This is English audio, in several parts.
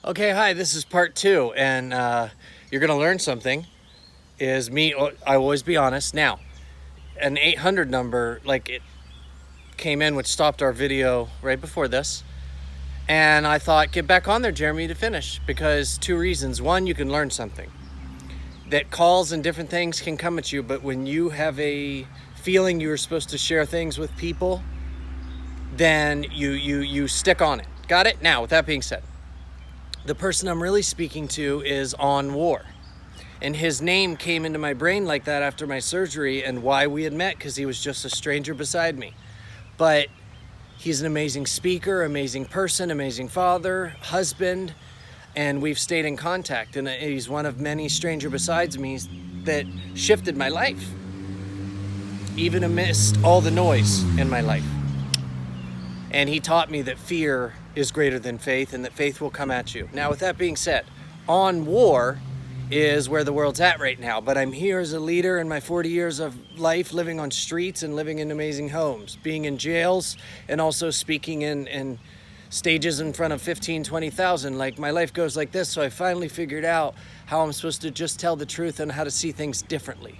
Okay, hi, this is part 2, and you're going to learn something, is me, I will always be honest. Now, an 800 number, like it came in, which stopped our video right before this, and I thought, get back on there, Jeremy, to finish, because 2 reasons. One, you can learn something. That calls and different things can come at you, but when you have a feeling you were supposed to share things with people, then you stick on it. Got it? Now, with that being said, the person I'm really speaking to is on war. And his name came into my brain like that after my surgery and why we had met, because he was just a stranger beside me. But he's an amazing speaker, amazing person, amazing father, husband, and we've stayed in contact. And he's one of many stranger besides me that shifted my life, even amidst all the noise in my life. And he taught me that fear is greater than faith and that faith will come at you. Now, with that being said, on war is where the world's at right now. But I'm here as a leader in my 40 years of life, living on streets and living in amazing homes, being in jails and also speaking in stages in front of 15, 20,000. Like, my life goes like this. So I finally figured out how I'm supposed to just tell the truth and how to see things differently.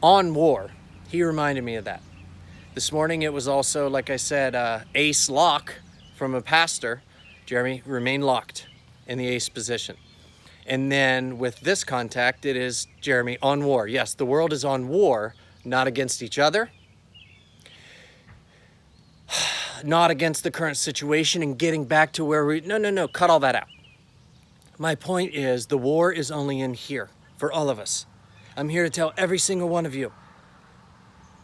On war, he reminded me of that. This morning it was also, like I said, ace lock from a pastor. Jeremy, remain locked in the ace position. And then with this contact, it is Jeremy on war. Yes, the world is on war, not against each other, not against the current situation and getting back to where no, cut all that out. My point is the war is only in here for all of us. I'm here to tell every single one of you,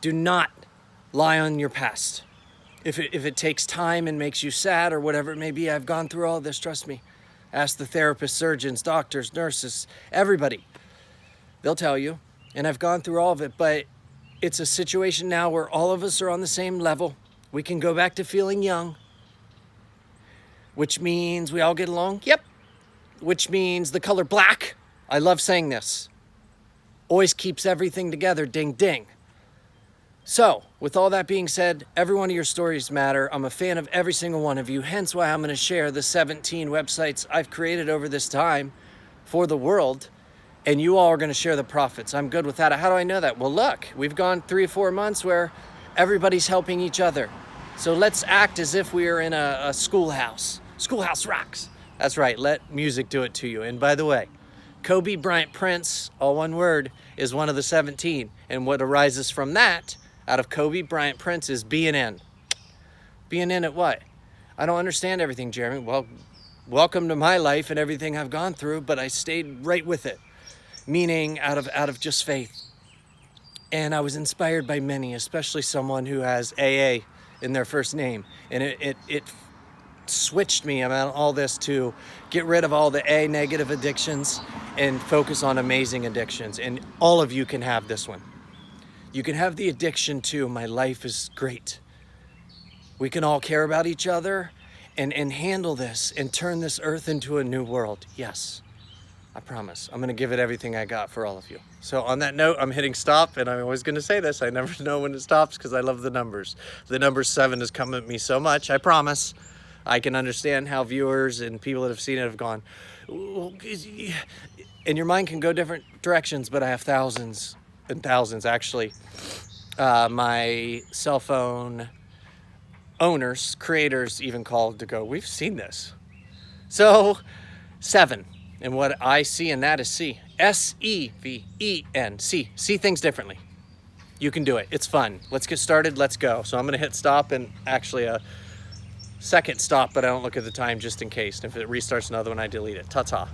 do not lie on your past. If it takes time and makes you sad or whatever it may be, I've gone through all this, trust me. Ask the therapists, surgeons, doctors, nurses, everybody. They'll tell you. And I've gone through all of it, but it's a situation now where all of us are on the same level. We can go back to feeling young, which means we all get along. Yep. Which means the color black, I love saying this, always keeps everything together, ding, ding. So, with all that being said, every one of your stories matter. I'm a fan of every single one of you, hence why I'm going to share the 17 websites I've created over this time for the world, and you all are going to share the profits. I'm good with that. How do I know that? Well, look, we've gone 3 or 4 months where everybody's helping each other. So let's act as if we are in a schoolhouse. Schoolhouse rocks. That's right, let music do it to you. And by the way, Kobe Bryant Prince, all one word, is one of the 17. And what arises from that, out of Kobe Bryant Prince, is B&N. B&N at what? I don't understand everything, Jeremy. Well, welcome to my life and everything I've gone through, but I stayed right with it. Meaning out of just faith. And I was inspired by many, especially someone who has AA in their first name. And it switched me about all this to get rid of all the A negative addictions and focus on amazing addictions. And all of you can have this one. You can have the addiction too. My life is great. We can all care about each other and handle this and turn this earth into a new world. Yes, I promise. I'm going to give it everything I got for all of you. So on that note, I'm hitting stop, and I'm always going to say this. I never know when it stops because I love the numbers. The number 7 has come at me so much. I promise. I can understand how viewers and people that have seen it have gone, and your mind can go different directions, but I have thousands and thousands, actually. My cell phone owners, creators even called to go, we've seen this. So 7, and what I see in that is C. S-E-V-E-N, C. See things differently. You can do it. It's fun. Let's get started. Let's go. So I'm going to hit stop, and actually a second stop, but I don't look at the time just in case. If it restarts another one, I delete it. Ta-ta.